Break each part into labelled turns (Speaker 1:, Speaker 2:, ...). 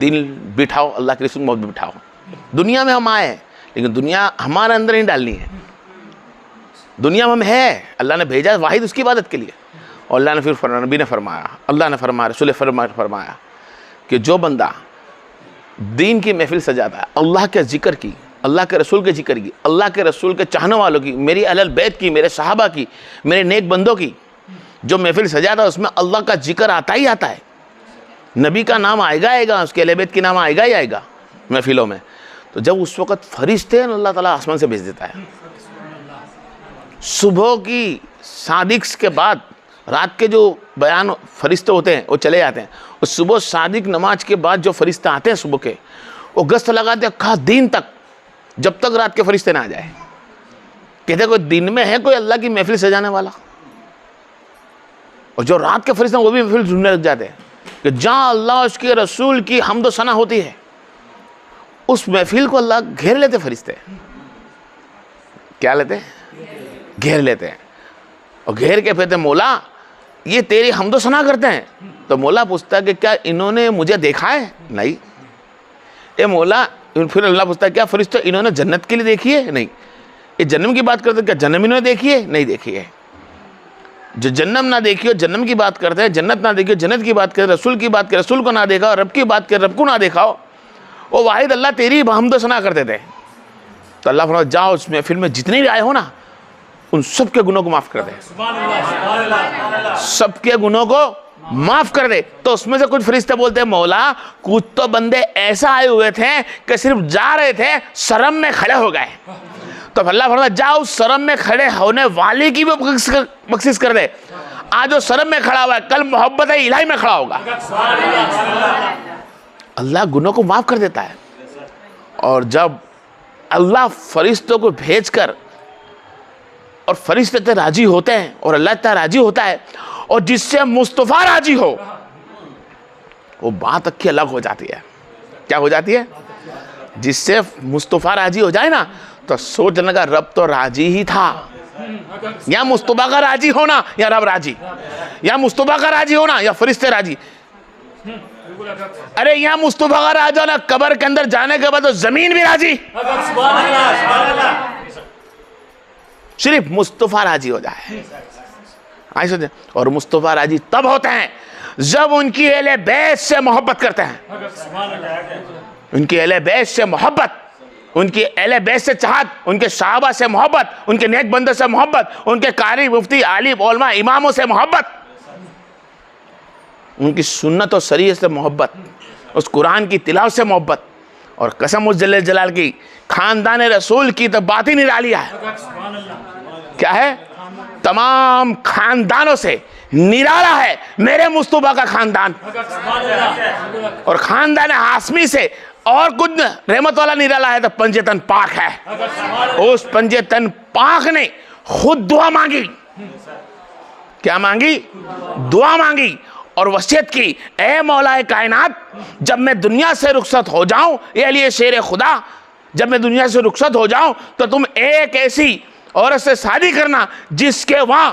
Speaker 1: दिल बिठाओ, अल्लाह के रसूल मोहब्बत बिठाओ। दुनिया में हम आए हैं, लेकिन दुनिया हमारे अंदर नहीं डालनी है। दुनिया में हम है, अल्लाह ने भेजा वाहिद उसकी इबादत के लिए। और अल्लाह ने फिर नबी ने फरमाया, अल्लाह ने फरमाया, रसूल फरमाया कि जो बंदा दीन की महफिल सजाता है, अल्लाह के जिक्र की, अल्लाह के रसूल के जिक्र की, अल्लाह के रसूल के चाहने वालों की, मेरी अहल बैत की, मेरे सहाबा की, मेरे नेक बंदों की जो महफिल सजाता है, उसमें अल्लाह का जिक्र आता ही आता है। नबी का नाम आएगा, उसके अहल बैत की नाम आएगा ही आएगा महफिलों में। तो जब उस वक़्त फरिश्ते अल्लाह ताला आसमान से भेज देता है। सुबह की सादिक के बाद रात के जो बयान फरिश्ते होते हैं वो चले जाते हैं, और सुबह सादिक नमाज के बाद जो फरिश्ते आते हैं सुबह के, वो गश्त लगाते हैं खास दिन तक, जब तक रात के फरिश्ते ना आ जाए। कहते कोई दिन में है कोई अल्लाह की महफिल सजाने वाला, और जो रात के फरिश्ते वो भी महफिल ढूंढने लग जाते हैं कि जहाँ अल्लाह उसके रसूल की हम्द व सना होती है, उस महफिल को अल्लाह घेर लेते फरिश्ते। क्या लेते हैं? घेर लेते हैं। और घेर के कहते मौला ये तेरी हम्द व सना करते हैं। तो मौला पूछता है कि क्या इन्होंने मुझे देखा है? नहीं। ए मौला, फिर अल्लाह पूछता है क्या फरिश्ते इन्होंने जन्नत के लिए देखी है? नहीं। ये जन्नम की बात करते, क्या जन्नम इन्होंने देखी है? नहीं देखी है। जो जन्नम ना देखी हो जन्नम की बात करते हैं, जन्नत ना देखी हो जन्नत की बात करते, रसूल की बात करे रसूल को ना देखा हो, रब की बात करे रब को ना देखा हो, वो वाहिद अल्लाह तेरी हम्द व सना करते थे। तो अल्लाह फरमाता जाओ उस महफिल में जितने भी आए हो ना, उन सबके गुनों को माफ कर दे, सबके गुनों को माफ कर दे। तो उसमें से कुछ फरिश्ते बोलते हैं मौला कुछ तो बंदे ऐसा आए हुए थे कि सिर्फ जा रहे थे, शर्म में खड़े हो गए। तो अल्लाह फरमाता जाओ शर्म में खड़े होने वाले की भी बख्शिश कर दे। आज जो शर्म में खड़ा हुआ है, कल मोहब्बत इलाही में खड़ा होगा। अल्लाह गुनों को माफ कर देता है। और जब अल्लाह फरिश्तों को भेजकर और फरिश्ते राजी होते हैं और अल्लाह ताला राजी होता है, और जिससे मुस्तफ़ा राजी हो, वो बात अक्की अलग हो जाती है। क्या हो जाती है? जिससे मुस्तफ़ा राजी हो जाए ना, तो सोचने का रब तो राजी ही था। या मुस्तफ़ा का राजी होना या रब राजी, या मुस्तफ़ा का राजी होना या फरिश्ते राजी। अरे यहाँ मुस्तफ़ा का राजी होना, कब्र के अंदर जाने के बाद तो जमीन भी राजी, सिर्फ मुस्तफ़ा राजी हो जाए। ऐसे और मुस्तफ़ा राजी तब होते हैं जब उनकी अहले बैत से मोहब्बत करते हैं। उनकी अहले बैत से मोहब्बत, उनकी अहले बैत से चाहत, उनके सहाबा से मोहब्बत, उनके नेक बंदों से मोहब्बत, उनके कारी मुफ्ती आलिम उलमा इमामों से मोहब्बत, उनकी सुन्नत और शरीयत से मोहब्बत, उस कुरान की तिलावत से मोहब्बत। और कसम उस जल्ल जलाल की, खानदान रसूल की तो बात ही निराली है। क्या है? तमाम खानदानों से निराला है मेरे मुस्तफ़ा का खानदान। और खानदान हाशमी से और कुछ रहमत वाला निराला है तो पंजेतन पाक है। उस पंजेतन पाक ने खुद दुआ मांगी। क्या मांगी? दुआ मांगी और वसीयत की, ए मौलाए कायनात, जब मैं दुनिया से रुखसत हो जाऊं, ये लिए शेर खुदा, जब मैं दुनिया से रुखसत हो जाऊं तो तुम एक ऐसी औरत से शादी करना जिसके वहां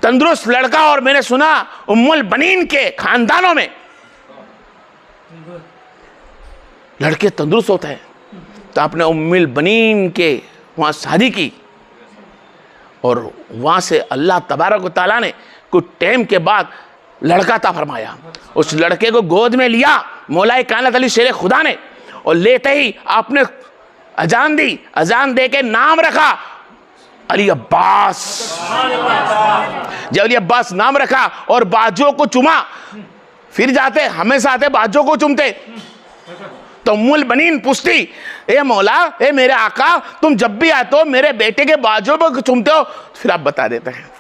Speaker 1: तंदुरुस्त लड़का, और मैंने सुना उम्मुल बनीन के खानदानों में लड़के तंदुरुस्त होते हैं। तो आपने उम्मुल बनीन के वहां शादी की, और वहां से अल्लाह तबारक व तआला ने कुछ टाइम के बाद लड़का ता फरमाया। उस लड़के को गोद में लिया मौलाए कायनात अली शेर खुदा ने, और लेते ही आपने अजान दी, अजान दे के नाम रखा अली अब्बास। जब अली अब्बास नाम रखा और बाजों को चुमा, फिर जाते हमेशा आते बाजों को चुमते। तो उम्मुल बनीन पूछती, ए मौला, ए मेरे आका, तुम जब भी आते हो मेरे बेटे के बाजों पर चुमते हो। फिर आप बता देते हैं,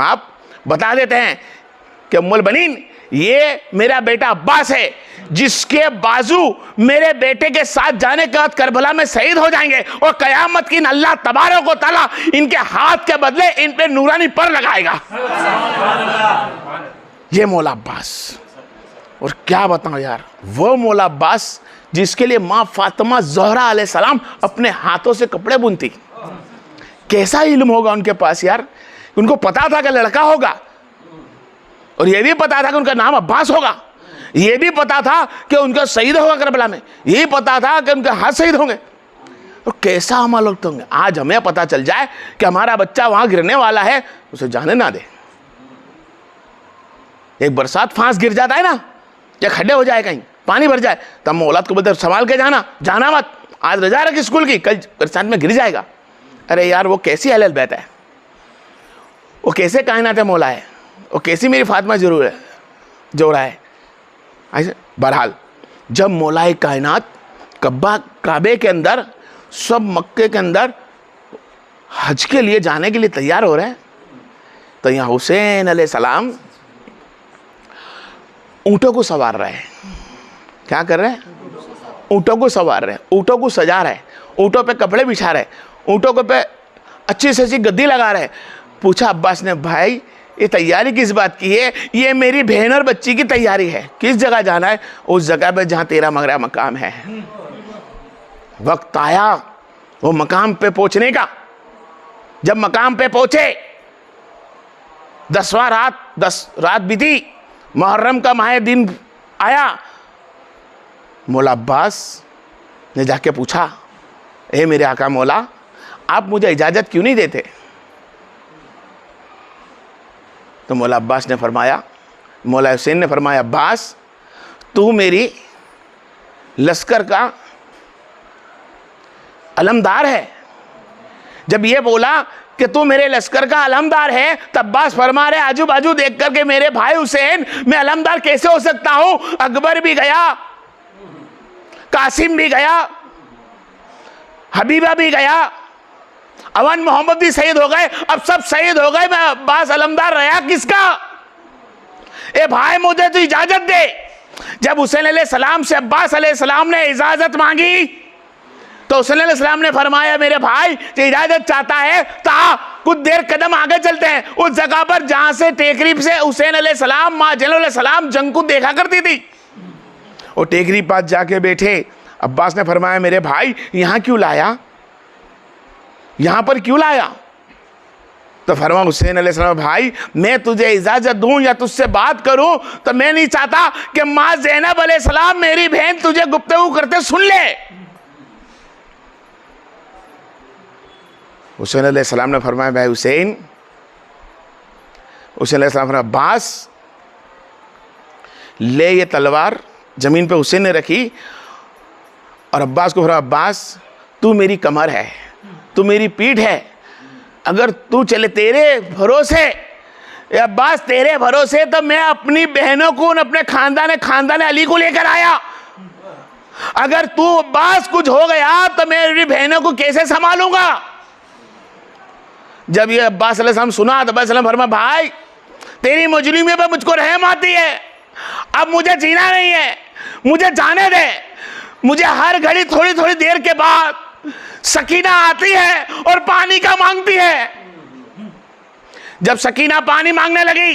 Speaker 1: आप बता देते हैं कि उम्मुल बनीन, ये मेरा बेटा अब्बास है, जिसके बाजू मेरे बेटे के साथ जाने के बाद करबला में शहीद हो जाएंगे, और कयामत की अल्लाह तबारक व तआला इनके हाथ के बदले इन पे नूरानी पर लगाएगा। ये मौला अब्बास। और क्या बताऊं यार, वो मौला अब्बास जिसके लिए माँ फातिमा ज़हरा अलैहिस्सलाम अपने हाथों से कपड़े बुनती। कैसा इल्म होगा उनके पास यार। उनको पता था कि लड़का होगा, और यह भी पता था कि उनका नाम अब्बास होगा, ये भी पता था कि उनका शहीद होगा करबला में, ये पता था कि उनके हाथ शहीद होंगे। तो कैसा अमल होंगे। आज हमें पता चल जाए कि हमारा बच्चा वहां गिरने वाला है, उसे जाने ना दे। एक बरसात फांस गिर जाता है ना, या खड्डे हो जाए, कहीं पानी भर जाए, तब हम औलाद को बोलते संभाल के जाना, जाना मत, आज रजा रख स्कूल की, कल बरसात में गिर जाएगा। अरे यार, वो कैसी अहल बैत है, वो कैसे कायनात मौला है, वो कैसी मेरी फातिमा जरूर है जोड़ा है। ऐसे बहरहाल जब मौलाए कायनात काबे के अंदर, सब मक्के के अंदर हज के लिए जाने के लिए तैयार हो रहे हैं, तो यहाँ हुसैन अलैहिस्सलाम ऊँटों को सवार रहे हैं। क्या कर रहे हैं? ऊँटों को सवार रहे हैं, ऊँटों को सजा रहे हैं, ऊँटों पे कपड़े बिछा रहे हैं, ऊँटों के पे अच्छी से अच्छी गद्दी लगा रहे हैं। पूछा अब्बास ने, भाई ये तैयारी किस बात की है? ये मेरी बहन और बच्ची की तैयारी है। किस जगह जाना है? उस जगह पे जहाँ तेरा मगरा मकाम है। वक्त आया वो मकाम पे पहुंचने का। जब मकाम पे पहुंचे, 10 रात बीती, मुहर्रम का माह दिन आया। मौला अब्बास ने जाके पूछा, ए मेरे आका मौला, आप मुझे इजाजत क्यों नहीं देते? तो मौला अब्बास ने फरमाया, मौला हुसैन ने फरमाया, अब्बास तू मेरी लश्कर का अलमदार है। जब ये बोला कि तू मेरे लश्कर का अलमदार है, तब अब्बास फरमा रहे, आजू बाजू देख करके मेरे भाई हुसैन, मैं अलमदार कैसे हो सकता हूं? अकबर भी गया, कासिम भी गया, हबीबा भी गया, अवन मोहम्मद भी शहीद हो गए, अब सब शहीद हो गए, मैं अब्बास अलमदार रहा किसका? ए भाई मुझे तो इजाजत दे। जब हुसैन अलैहिस्सलाम से अब्बास अलैहिस्सलाम ने इजाजत मांगी, तो हुसैन अलैहिस्सलाम ने फरमाया, मेरे भाई जो इजाजत चाहता है ता कुछ देर कदम आगे चलते हैं, उस जगह पर जहां से टेकरी से हुसैन अलैहिस्सलाम, माँ ज़ैनब अलैहिस्सलाम जंग को देखा करती थी। वो टेकरी पास जाके बैठे। अब्बास ने फरमाया, मेरे भाई यहां क्यों लाया, यहां पर क्यों लाया? तो फरमाया हुसैन अलैहिस्सलाम, भाई मैं तुझे इजाजत दूं या तुझसे बात करूं, तो मैं नहीं चाहता कि माँ ज़ैनब अलैहिस्सलाम मेरी बहन तुझे गुफ्तगू करते सुन ले। हुसैन अलैहिस्सलाम ने फरमाया, भाई हुसैन अलैहिस्सलाम फरमाया, अब्बास ले ये तलवार। जमीन पे हुसैन ने रखी और अब्बास को फरमाया, अब्बास तू मेरी कमर है, तू मेरी पीठ है, अगर तू चले तेरे भरोसे, अब्बास तेरे भरोसे, तो मैं अपनी बहनों को, अपने खानदान अली को लेकर आया। अगर तू अब्बास कुछ हो गया तो मैं मेरी बहनों को कैसे संभालूंगा? जब ये अब्बास अलैहिस्सलाम सुना तो अब्बास अलैहिस्सलाम फरमाया, भाई तेरी मजलूमी पे मुझको रहम आती है, अब मुझे जीना नहीं है, मुझे जाने दे। मुझे हर घड़ी थोड़ी थोड़ी देर के बाद सकीना आती है और पानी का मांगती है। जब सकीना पानी मांगने लगी,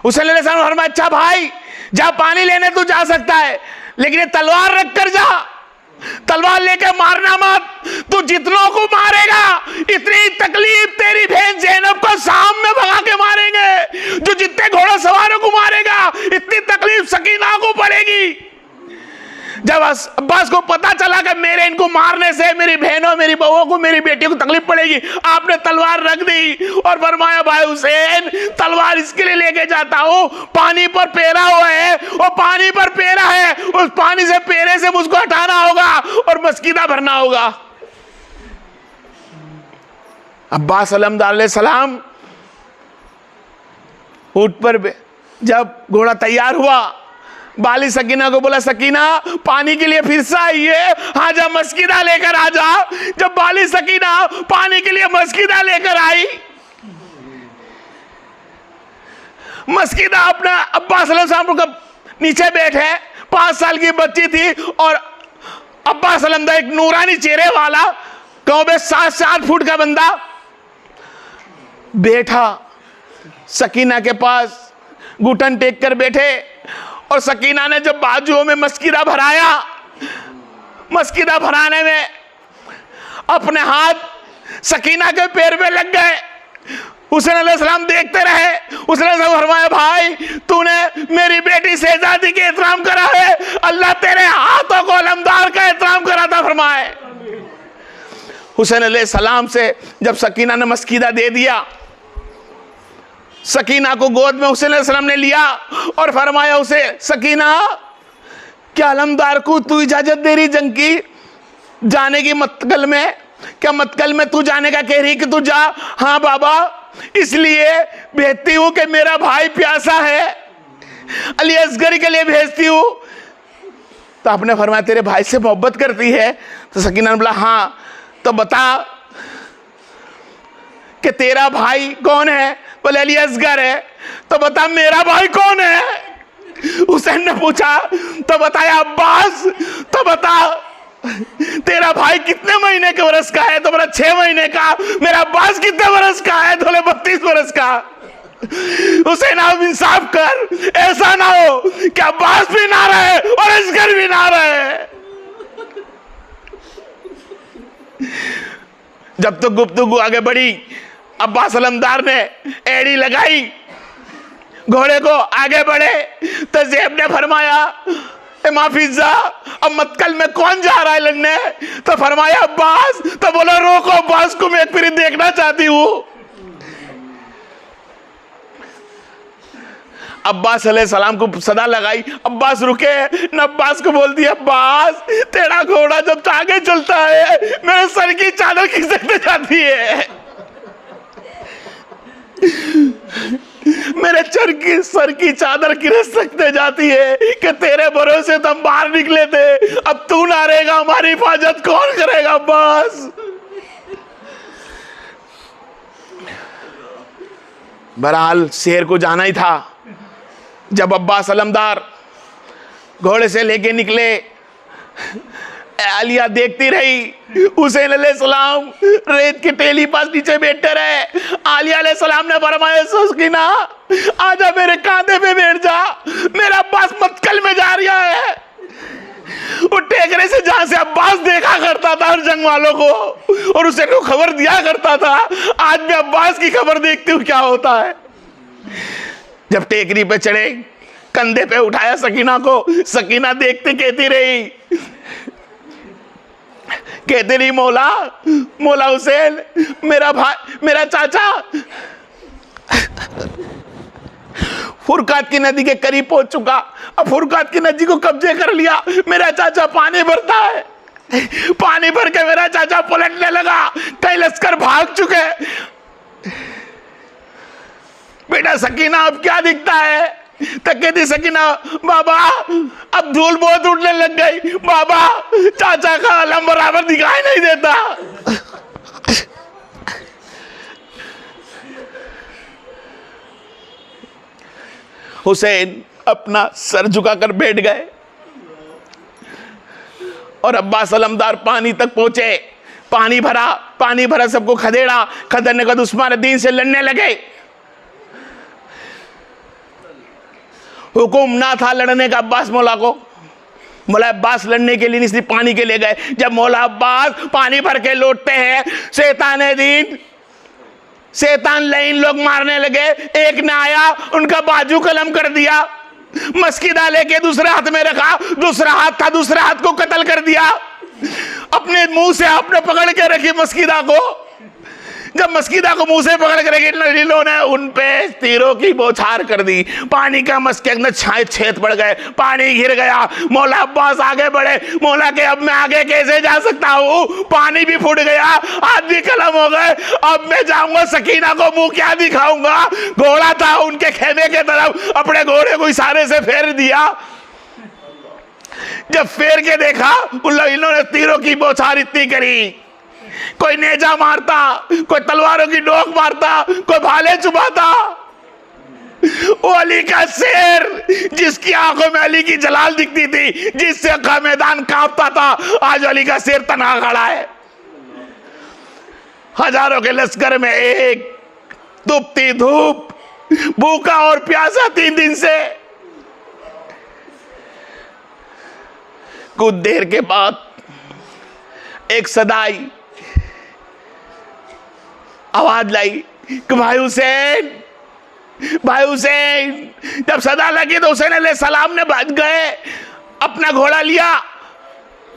Speaker 1: हुसैन अलैहिस्सलाम ने फरमाया, अच्छा भाई जा पानी लेने तू जा सकता है, लेकिन ये तलवार रख कर जा, तलवार लेकर मारना मत, तू जितनों को मारेगा इतनी तकलीफ तेरी बहन ज़ैनब को शाम में भगा के मारेंगे, जो जितने घोड़ा सवारों को मारेगा इतनी तकलीफ सकीना को पड़ेगी। जब अब्बास को पता चला कि मेरे इनको मारने से मेरी बहनों, मेरी बहुओं को, मेरी बेटी को तकलीफ पड़ेगी, आपने तलवार रख दी और फरमाया, भाई हुसैन तलवार इसके लिए लेके जाता हूं, पानी पर पेरा हुआ है, और पानी पर पेरा है, उस पानी से, पेरे से मुझको हटाना होगा और मस्कीदा भरना होगा। अब्बास अलैहिस्सलाम ऊंट पर, जब घोड़ा तैयार हुआ, बाली सकीना को बोला, सकीना पानी के लिए फिर से आई है, हाँ जा मस्कीदा लेकर आ जा। जब बाली सकीना पानी के लिए मस्कीदा लेकर आई, मस्कीदा अपना अब्बास अलैहिस्सलाम को नीचे बैठे, 5 साल की बच्ची थी, और अब्बास अलैहिस्सलाम एक नूरानी चेहरे वाला, कहो बे 7 से 8 फुट का बंदा बैठा सकीना के पास, घुटन टेक कर बैठे, और सकीना ने जब बाजुओं में मस्कीदा भराया, मस्कीदा भराने में अपने हाथ सकीना के पैर में लग गए, हुसैन अलैहिस्सलाम देखते रहे। उसने फरमाया भाई तूने मेरी बेटी शहजादी के एहतराम करा है, अल्लाह तेरे हाथों को अलमदार का एहतराम कराता फरमाए। हुसैन अलैहिस्सलाम से जब सकीना ने मस्कीदा दे दिया, सकीना को गोद में हुसैन अलैहिस्सलाम ने लिया और फरमाया उसे, सकीना क्या अलमदार को तू इजाजत दे रही जंग की जाने की मतकल में? क्या मतकल में तू जाने का कह रही कि तू जा? हाँ बाबा, इसलिए भेजती हूं कि मेरा भाई प्यासा है, अली असगर के लिए भेजती हूं। तो आपने फरमाया तेरे भाई से मोहब्बत करती है? तो सकीना ने बोला हाँ। तो बता कि तेरा भाई कौन है? बोले अली असगर है। तो बता मेरा भाई कौन है? हुसैन ने पूछा। तो बताया अब्बास। तो बता तेरा भाई कितने महीने के बरस का है? तो बोला 6 महीने का। मेरा अब्बास कितने बरस का है? तो बोले 32 बरस का। हुसैन आप इंसाफ कर, ऐसा ना हो कि अब्बास भी ना रहे और असगर भी ना रहे। जब तो गुफ्तगू आगे बढ़ी, अब्बास अलमदार ने एड़ी लगाई, घोड़े को आगे बढ़े तो ज़ैब ने फरमाया माफिजा अब मतकल में कौन जा रहा है लड़ने? तो फरमाया अब्बास। तो बोला रोको अब्बास को, मैं एक फिर देखना चाहती हूं। अब्बास अलैहिस्सलाम को सदा लगाई, अब्बास रुके न। अब्बास को बोल दिया अब्बास तेरा घोड़ा जब आगे चलता है मेरे सर की चादर खिसकते जाती है, मेरे सर की चादर खिसकते जाती है कि तेरे भरोसे तो हम बाहर निकले थे, अब तू ना रहेगा हमारी हिफाजत कौन करेगा अब्बास? बहरहाल शेर को जाना ही था। जब अब्बास अलमदार घोड़े से लेके निकले, आलिया देखती रही। हुसैन अलैहिस्सलाम रेत के टेली पास नीचे बैठे रहे। आलिया अलैहिस्सलाम ने फरमाया सकीना आजा मेरे कांधे पे बैठ जा, मेरा अब्बास मतकल में जा रहा है। वो टेकरे से जहां से अब्बास देखा करता था हर जंग वालों को और उसे को खबर दिया करता था, आज मैं अब्बास की खबर देखती हूँ क्या होता है। जब टेकरी पे चढ़े, कंधे पे उठाया सकीना को, सकीना देखते कहती रही मौला मौला हुसैन, मेरा भाई, मेरा चाचा फुरकात की नदी के करीब पहुंच चुका, अब फुरकात की नदी को कब्जे कर लिया। मेरा चाचा पानी भरता है, पानी भर के मेरा चाचा पलटने लगा, कई लश्कर भाग चुके। बेटा सकीना अब क्या दिखता है? तो कहती सकीना बाबा अब धूल बहुत उड़ने लग गई, बाबा चाचा का अलम बराबर दिखाई नहीं देता। हुसैन अपना सर झुकाकर बैठ गए और अब्बास अलमदार पानी तक पहुंचे। पानी भरा सबको खदेड़ा, खदेड़ने का उस्मान से लड़ने लगे। हुकुम ना था लड़ने का अब्बास मौला को। मौला अब्बास लड़ने के लिए नहीं, सिर्फ पानी के लिए गए। जब मौला अब्बास पानी भर के लौटते हैं, शैतान लाइन लोग मारने लगे। एक ने आया, उनका बाजू कलम कर दिया, मस्किदा लेके दूसरे हाथ में रखा, दूसरा हाथ था, दूसरे हाथ को कत्ल कर दिया। अपने मुंह से आपने पकड़ के रखी मस्किदा को। जब मस्किदा को मुंह से पकड़ कर लीलों ने उन पे तीरों की बौछार कर दी। पानी का मस्के अंदर छेद पड़ गए, पानी घिर गया। मौला अब्बास आगे बढ़े, मौला के अब मैं आगे कैसे जा सकता हूँ? पानी भी फूट गया, हाथ भी कलम हो गए, अब मैं जाऊंगा सकीना को मुंह क्या दिखाऊंगा? घोड़ा था उनके खेमे के तरफ, अपने घोड़े को इशारे से फेर दिया। जब फेर के देखा, इन्होंने तीरों की बौछार इतनी करी, कोई नेजा मारता, कोई तलवारों की नोक मारता, कोई भाले चुभाता। वो अली का शेर जिसकी आंखों में अली की जलाल दिखती थी, जिससे का मैदान कांपता था, आज अली का शेर तना खड़ा है। हजारों के लश्कर में एक दुबती धूप, भूखा और प्यासा 3 दिन से। कुछ देर के बाद एक सदाई आवाज लाई, कि भाई हुसैन, भाई हुसैन। जब सदा लगी तो हुसैन अलैहिस्सलाम ने भाग गए, अपना घोड़ा लिया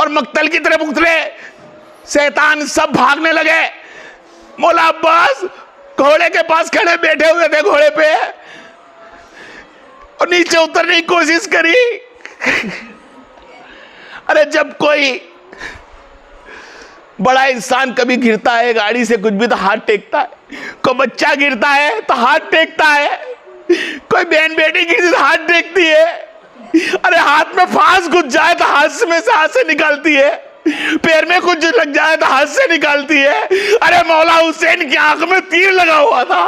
Speaker 1: और मक्तल की तरफ उतरे। शैतान सब भागने लगे। मौला अब्बास घोड़े के पास खड़े बैठे हुए थे घोड़े पे, और नीचे उतरने की कोशिश करी। अरे जब कोई बड़ा इंसान कभी गिरता है गाड़ी से कुछ भी तो हाथ टेकता है, कोई बच्चा गिरता है तो हाथ टेकता है, कोई बहन बेटी गिरती तो हाथ टेकती है। अरे हाथ में फांस घुस जाए तो हाथ में से हाथ से निकालती है, पैर में कुछ लग जाए तो हाथ से निकालती है। अरे मौला हुसैन की आंख में तीर लगा हुआ था,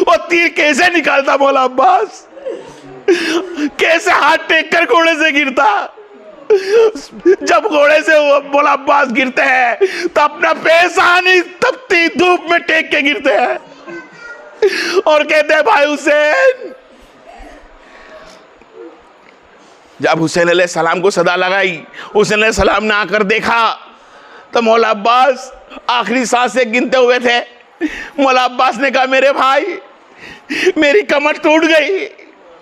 Speaker 1: वो तीर कैसे निकालता मौला अब्बास? कैसे हाथ टेक कर घोड़े से गिरता? जब घोड़े से मौला अब्बास गिरते हैं तो अपना पेशानी तपती धूप में टेक के गिरते हैं और कहते हैं भाई हुसैन। जब हुसैन अलैहिस्सलाम को सदा लगाई, हुसैन अलैहिस्सलाम ने आकर देखा तो मौला अब्बास आखिरी सांसें गिनते हुए थे। मौला अब्बास ने कहा मेरे भाई, मेरी कमर टूट गई,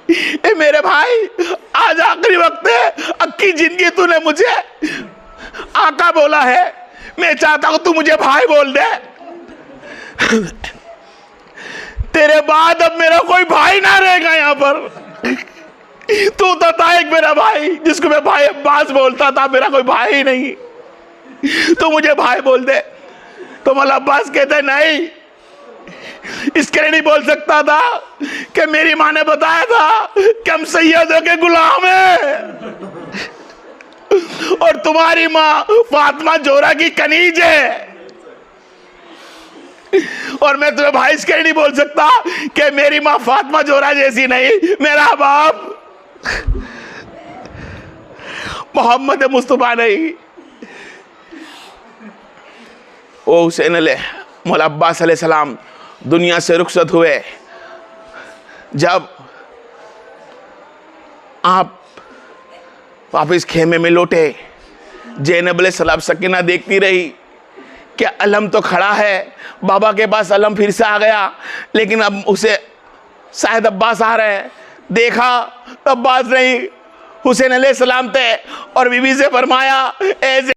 Speaker 1: ए मेरे भाई आज आखिरी वक्त है, अक्की जिंदगी तूने मुझे आका बोला है, मैं चाहता हूं तू मुझे भाई बोल दे। तेरे बाद अब मेरा कोई भाई ना रहेगा यहाँ पर, तू तो था एक मेरा भाई जिसको मैं भाई अब्बास बोलता था, मेरा कोई भाई ही नहीं, तू मुझे भाई बोल दे। तो मौला अब्बास कहते नहीं, इसके लिए नहीं बोल सकता था कि मेरी माँ ने बताया था कि हम सैयदों के गुलाम हैं और तुम्हारी माँ फातिमा जोहरा की कनीज है, और मैं तुम्हें भाई इसके लिए नहीं बोल सकता कि मेरी माँ फातिमा जोहरा जैसी नहीं, मेरा बाप मोहम्मद मुस्तफा नहीं। ओ हुसैन मौला अब्बास अलैहिस्सलाम दुनिया से रुखसत हुए। जब आप वापस खेमे में लौटे, ज़ैनब अलैहिस्सलाम सकीना देखती रही कि अलम तो खड़ा है, बाबा के पास अलम फिर से आ गया, लेकिन अब उसे शायद अब्बास आ रहे हैं। देखा तो अब्बास नहीं, हुसैन अलैहिस्सलाम थे और बीवी से फरमाया ऐसे